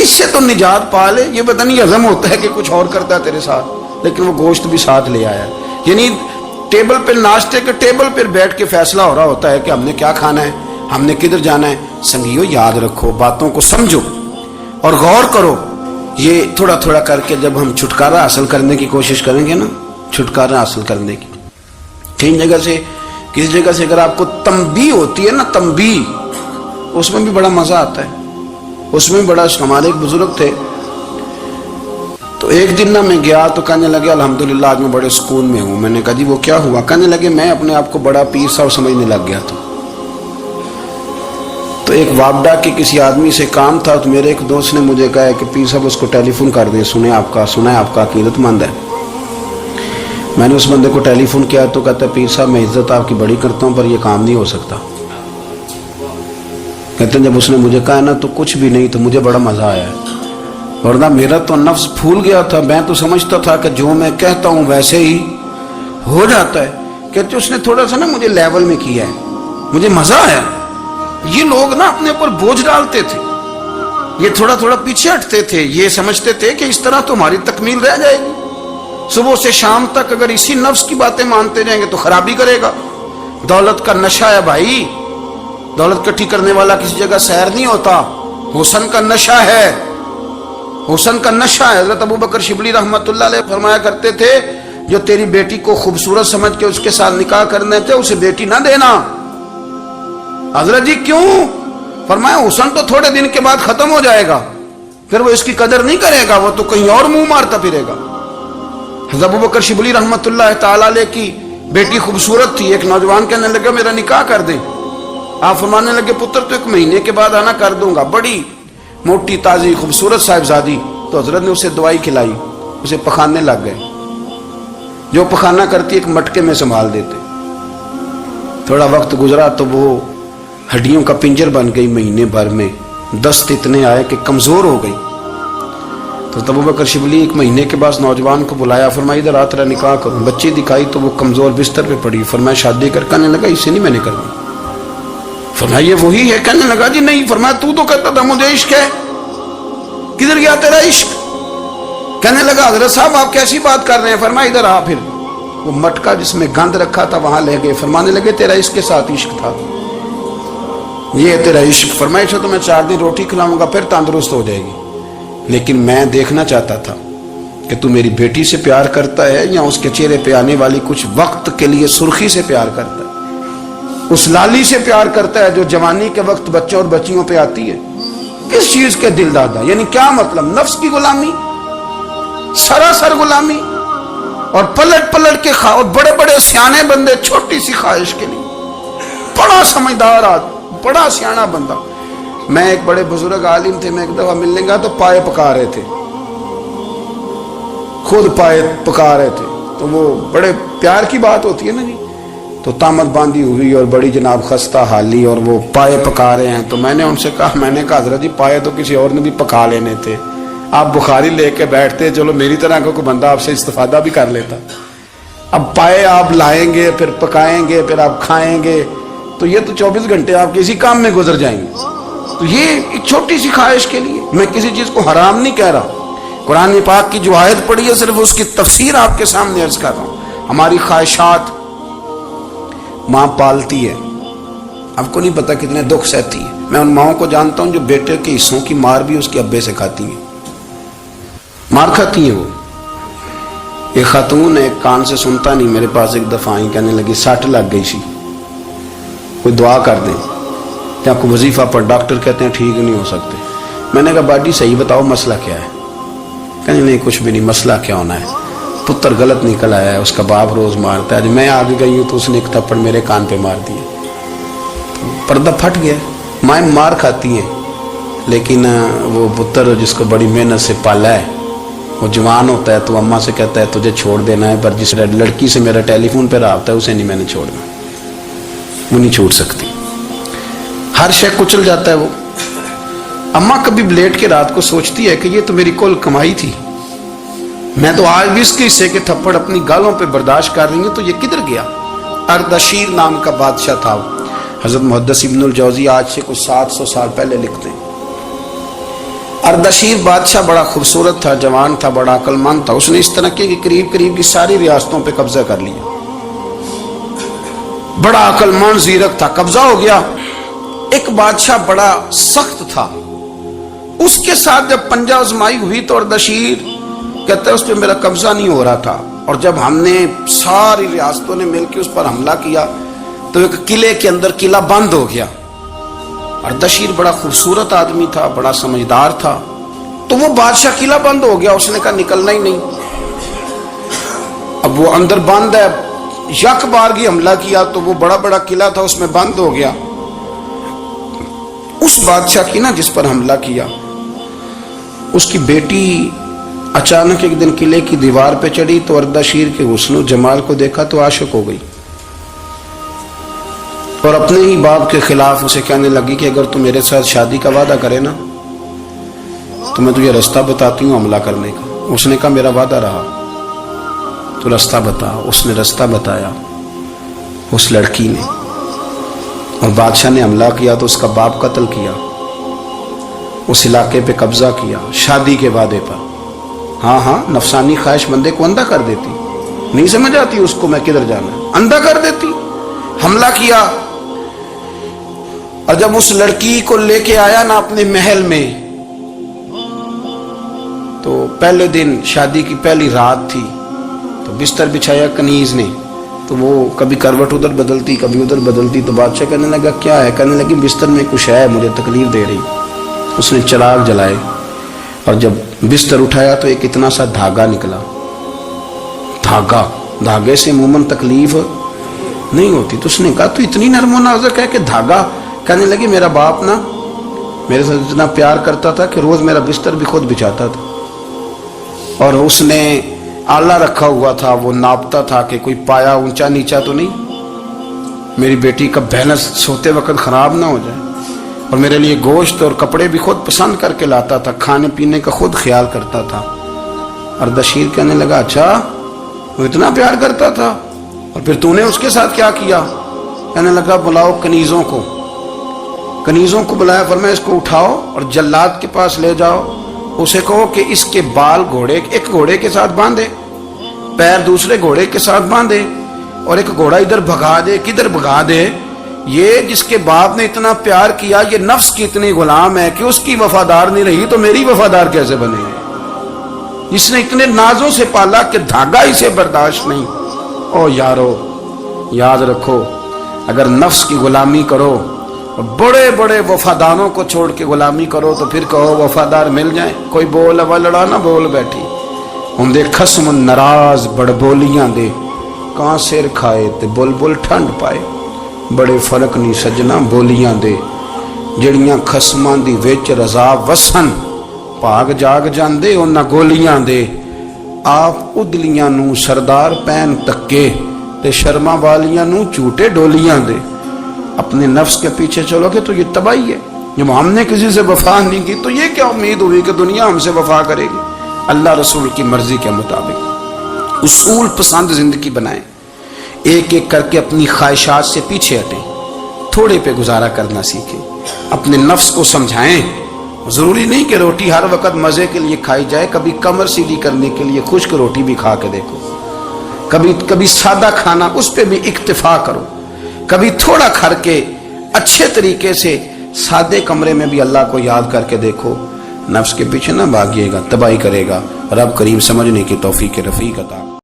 اس سے تو نجات پا لے. یہ پتہ نہیں ہضم ہوتا ہے کہ کچھ اور کرتا ہے تیرے ساتھ, لیکن وہ گوشت بھی ساتھ لے آیا. یعنی ٹیبل پہ, ناشتے کے ٹیبل پہ بیٹھ کے فیصلہ ہو رہا ہوتا ہے کہ ہم نے کیا کھانا ہے, ہم نے کدھر جانا ہے. سنگیو یاد رکھو, باتوں کو سمجھو اور غور کرو. یہ تھوڑا تھوڑا کر کے جب ہم چھٹکارا حاصل کرنے کی کوشش کریں گے نا, چھٹکارا حاصل کرنے کی, کئی جگہ سے, کسی جگہ سے اگر آپ کو تنبیہ ہوتی ہے نا, تنبیہ, اس میں بھی بڑا مزہ آتا ہے. اس میں بڑا, ہمارے ایک بزرگ تھے, تو ایک دن نا میں گیا تو کہنے لگے الحمدللہ آج میں بڑے سکون میں ہوں. میں نے کہا جی وہ کیا ہوا؟ کہنے لگے میں اپنے آپ کو بڑا پیر صاحب سمجھنے لگ گیا تھا. تو ایک وابڈا کے کسی آدمی سے کام تھا, تو میرے ایک دوست نے مجھے کہا کہ پیر صاحب اس کو ٹیلی فون کر دیں, سنا ہے آپ کا عقیدت مند ہے. میں نے اس بندے کو ٹیلی فون کیا تو کہتا ہے پیر صاحب میں عزت آپ کی بڑی کرتا ہوں پر یہ کام نہیں ہو سکتا. کہتے ہیں جب اس نے مجھے کہا نا تو کچھ بھی نہیں, تو مجھے بڑا مزہ آیا, ورنہ میرا تو نفس پھول گیا تھا. میں تو سمجھتا تھا کہ جو میں کہتا ہوں ویسے ہی ہو جاتا ہے. کہتے اس نے تھوڑا سا نا مجھے لیول میں کیا ہے, مجھے مزہ آیا. یہ لوگ نا اپنے اوپر بوجھ ڈالتے تھے, یہ تھوڑا تھوڑا پیچھے ہٹتے تھے, یہ سمجھتے تھے کہ اس طرح تو ہماری تکمیل رہ جائے گی. صبح سے شام تک اگر اسی نفس کی باتیں مانتے جائیں گے تو خرابی کرے گا. دولت کا نشہ ہے بھائی, دولت کٹھی کرنے والا کسی جگہ سیر نہیں ہوتا. حسن کا نشہ ہے, حسن کا نشہ ہے. حضرت ابو بکر شبلی رحمت اللہ علیہ فرمایا کرتے تھے جو تیری بیٹی کو خوبصورت سمجھ کے اس کے ساتھ نکاح کرنے تھے اسے بیٹی نہ دینا. حضرت جی کیوں؟ فرمایا حسن تو تھوڑے دن کے بعد ختم ہو جائے گا, پھر وہ اس کی قدر نہیں کرے گا, وہ تو کہیں اور منہ مارتا پھرے گا. حضرت ابو بکر شبلی رحمت اللہ تعالی علیہ کی بیٹی خوبصورت تھی. ایک نوجوان کہنے لگا میرا نکاح کر دیں. آپ فرمانے لگے پتر تو 1 مہینے کے بعد آنا, کر دوں گا. بڑی موٹی تازی خوبصورت صاحبزادی. تو حضرت نے اسے دوائی کھلائی, اسے پخانے لگ گئے. جو پخانہ کرتی ایک مٹکے میں سنبھال دیتے. تھوڑا وقت گزرا تو وہ ہڈیوں کا پنجر بن گئی. مہینے بھر میں دست اتنے آئے کہ کمزور ہو گئی. تو ابو بکر شبلی 1 مہینے کے بعد نوجوان کو بلایا, فرمایا ادھر آ تیرا نکاح کروں. بچی دکھائی تو وہ کمزور بستر پہ پڑی. فرمایا شادی کر. کہنے لگا اس سے نہیں میں نے کرنی. فرمایا یہ وہی ہے؟ کہنے لگا جی نہیں. فرمایا تو کہتا تھا مجھے عشق ہے, کدھر گیا تیرا عشق؟ کہنے لگا حضرت صاحب آپ کیسی بات کر رہے ہیں. فرمایا ادھر آ. پھر وہ مٹکا جس میں گند رکھا تھا وہاں لے گئے. فرمانے لگے تیرا اس کے ساتھ عشق تھا, یہ تیرا عشق. فرمایا اچھا تو میں 4 دن روٹی کھلاؤں گا پھر تندرست ہو جائے گی, لیکن میں دیکھنا چاہتا تھا کہ تو میری بیٹی سے پیار کرتا ہے یا اس کے چہرے پہ آنے والی کچھ وقت کے لیے سرخی سے پیار کرتا ہے, اس لالی سے پیار کرتا ہے جو جوانی کے وقت بچوں اور بچیوں پہ آتی ہے. کس چیز کے دل دادا؟ یعنی کیا مطلب؟ نفس کی غلامی, سراسر غلامی. اور پلٹ پلٹ کے اور بڑے بڑے سیانے بندے چھوٹی سی خواہش کے لیے. بڑا سمجھدار آدمی, بڑا سیانا بندہ. میں ایک بڑے بزرگ عالم تھے, میں ایک دفعہ ملنے گا تو پائے پکا رہے تھے, خود پائے پکا رہے تھے. تو وہ بڑے پیار کی بات ہوتی ہے نا جی. تو تامت باندھی ہوئی اور بڑی جناب خستہ حالی, اور وہ پائے پکا رہے ہیں. تو میں نے ان سے کہا, میں نے کہا حضرت جی پائے تو کسی اور نے بھی پکا لینے تھے, آپ بخاری لے کے بیٹھتے, چلو میری طرح کا کوئی بندہ آپ سے استفادہ بھی کر لیتا. اب پائے آپ لائیں گے, پھر پکائیں گے, پھر آپ کھائیں گے, تو یہ تو 24 گھنٹے آپ کسی کام میں گزر جائیں گے. تو یہ ایک چھوٹی سی خواہش کے لیے. میں کسی چیز کو حرام نہیں کہہ رہا, قرآن پاک کی جو آیت پڑھی ہے صرف اس کی تفسیر آپ کے سامنے عرض کر رہا ہوں. ہماری خواہشات ماں پالتی ہے, آپ کو نہیں پتا کتنے دکھ سہتی ہے. میں ان ماؤں کو جانتا ہوں جو بیٹے کے حصوں کی مار بھی اس کے ابے سے کھاتی ہیں, مار کھاتی ہیں وہ. ایک خاتون ایک کان سے سنتا نہیں, میرے پاس ایک دفعہ آئی, کہنے لگی 60 لگ گئی سی, کوئی دعا کر دیں یا کوئی وظیفہ پر. ڈاکٹر کہتے ہیں ٹھیک نہیں ہو سکتے. میں نے کہا باڈی صحیح بتاؤ مسئلہ کیا ہے؟ کہنے نہیں کچھ بھی نہیں, مسئلہ کیا ہونا ہے, پتر غلط نکل آیا ہے, اس کا باپ روز مارتا ہے. میں آگے گئی ہوں تو اس نے ایک تھپڑ میرے کان پہ مار دیا, پردہ پھٹ گیا. مائیں مار کھاتی ہیں, لیکن وہ پتر جس کو بڑی محنت سے پالا ہے وہ جوان ہوتا ہے تو اماں سے کہتا ہے تجھے چھوڑ دینا ہے, پر جس لڑکی سے میرا ٹیلی فون پہ رابطہ ہے اسے نہیں میں نے چھوڑنا, وہ نہیں چھوڑ سکتی. ہر شے کچل جاتا ہے وہ. اماں کبھی لیٹ کے رات کو سوچتی ہے کہ یہ تو میری کل کمائی تھی, میں تو آج بھی اس کے حصے کے تھپڑ اپنی گالوں پہ برداشت کر رہی ہوں, تو یہ کدھر گیا؟ اردشیر نام کا بادشاہ تھا. حضرت محدث ابن الجوزی آج سے کچھ 700 سال پہلے لکھتے ہیں. اردشیر بادشاہ بڑا خوبصورت تھا، جوان تھا، بڑا عقل مند تھا. اس نے اس طرح کی قریب کی ساری ریاستوں پہ قبضہ کر لیا. بڑا عقل مند زیرک تھا، قبضہ ہو گیا. ایک بادشاہ بڑا سخت تھا، اس کے ساتھ جب پنجہ آزمائی ہوئی تو اردشیر کہتا ہے اس پہ میرا قبضہ نہیں ہو رہا تھا. اور جب ہم نے ساری ریاستوں نے مل کے اس پر حملہ کیا تو ایک قلعے کے اندر قلعہ بند ہو گیا. اردشیر بڑا خوبصورت آدمی تھا، بڑا سمجھدار تھا. تو وہ بادشاہ قلعہ بند ہو گیا، اس نے کہا نکلنا ہی نہیں. اب وہ اندر بند ہے، یک بارگی حملہ کیا تو وہ بڑا بڑا قلعہ تھا اس میں بند ہو گیا. اس بادشاہ کی نا جس پر حملہ کیا، اس کی بیٹی اچانک ایک دن قلعے کی دیوار پہ چڑھی تو اردشیر کے حسن و جمال کو دیکھا تو عاشق ہو گئی، اور اپنے ہی باپ کے خلاف اسے کہنے لگی کہ اگر تو میرے ساتھ شادی کا وعدہ کرے نا تو میں تجھے رستہ بتاتی ہوں حملہ کرنے کا. اس نے کہا میرا وعدہ رہا، تو رستہ بتا. اس نے رستہ بتایا اس لڑکی نے، اور بادشاہ نے حملہ کیا تو اس کا باپ قتل کیا، اس علاقے پہ قبضہ کیا شادی کے وعدے پر. ہاں نفسانی خواہش بندے کو اندھا کر دیتی، نہیں سمجھ آتی اس کو میں کدھر جانا ہے، اندھا کر دیتی. حملہ کیا، اور جب اس لڑکی کو لے کے آیا نا اپنے محل میں تو پہلے دن شادی کی پہلی رات تھی تو بستر بچھایا کنیز نے، تو وہ کبھی کروٹ ادھر بدلتی کبھی ادھر بدلتی. تو بادشاہ کہنے لگا کیا ہے؟ کہنے لگی بستر میں کچھ ہے، مجھے تکلیف دے رہی. اس نے چراغ جلائے اور جب بستر اٹھایا تو ایک اتنا سا دھاگا نکلا. دھاگے سے عموماً تکلیف نہیں ہوتی. تو اس نے کہا تو اتنی نرم و نازک ہے کہ دھاگا. کہنے لگی میرا باپ نا میرے ساتھ اتنا پیار کرتا تھا کہ روز میرا بستر بھی خود بچھاتا تھا، اور اس نے آلہ رکھا ہوا تھا، وہ ناپتا تھا کہ کوئی پایا اونچا نیچا تو نہیں، میری بیٹی کا بیلنس سوتے وقت خراب نہ ہو جائے. اور میرے لیے گوشت اور کپڑے بھی خود پسند کر کے لاتا تھا، کھانے پینے کا خود خیال کرتا تھا. اردشیر کہنے لگا اچھا وہ اتنا پیار کرتا تھا، اور پھر تو نے اس کے ساتھ کیا کیا؟ کہنے لگا بلاؤ کنیزوں کو بلایا، فرمایا اس کو اٹھاؤ اور جلاد کے پاس لے جاؤ، اسے کہو کہ اس کے بال ایک گھوڑے کے ساتھ باندھے، پیر دوسرے گھوڑے کے ساتھ باندھے، اور ایک گھوڑا ادھر بھگا دے کدھر بھگا دے. یہ جس کے باپ نے اتنا پیار کیا یہ نفس کی اتنی غلام ہے کہ اس کی وفادار نہیں رہی تو میری وفادار کیسے بنے؟ اس نے اتنے نازوں سے پالا کہ دھاگا اسے برداشت نہیں. او یارو یاد رکھو، اگر نفس کی غلامی کرو اور بڑے بڑے وفاداروں کو چھوڑ کے غلامی کرو تو پھر کہو وفادار مل جائیں. کوئی بول ہوا لڑا نہ بول بیٹھی ہوں دے خصم ناراض بڑ بولیاں دے، کہاں سر کھائے تے بلبل ٹھنڈ پائے. بڑے فرق نہیں سجنا بولیاں دے، جڑیاں خصماں دی وچ رضا وسن، بھاگ جاگ جاندے انہاں گولیاں دے. آپ ادلیاں نو سردار پین تکے تے شرما والیاں نو چوٹے ڈولیاں دے. اپنے نفس کے پیچھے چلو گے تو یہ تباہی ہے. جب ہم نے کسی سے وفا نہیں کی تو یہ کیا امید ہوئی کہ دنیا ہم سے وفا کرے گی؟ اللہ رسول کی مرضی کے مطابق اصول پسند زندگی بنائیں، ایک ایک کر کے اپنی خواہشات سے پیچھے ہٹیں، تھوڑے پہ گزارا کرنا سیکھیں، اپنے نفس کو سمجھائیں. ضروری نہیں کہ روٹی ہر وقت مزے کے لیے کھائی جائے، کبھی کمر سیدھی کرنے کے لیے خشک روٹی بھی کھا کے دیکھو، کبھی سادہ کھانا اس پہ بھی اکتفا کرو، کبھی تھوڑا کھر کے اچھے طریقے سے سادے کمرے میں بھی اللہ کو یاد کر کے دیکھو. نفس کے پیچھے نہ بھاگیے گا، تباہی کرے گا. رب کریم سمجھنے کی توفیق رفیق عطا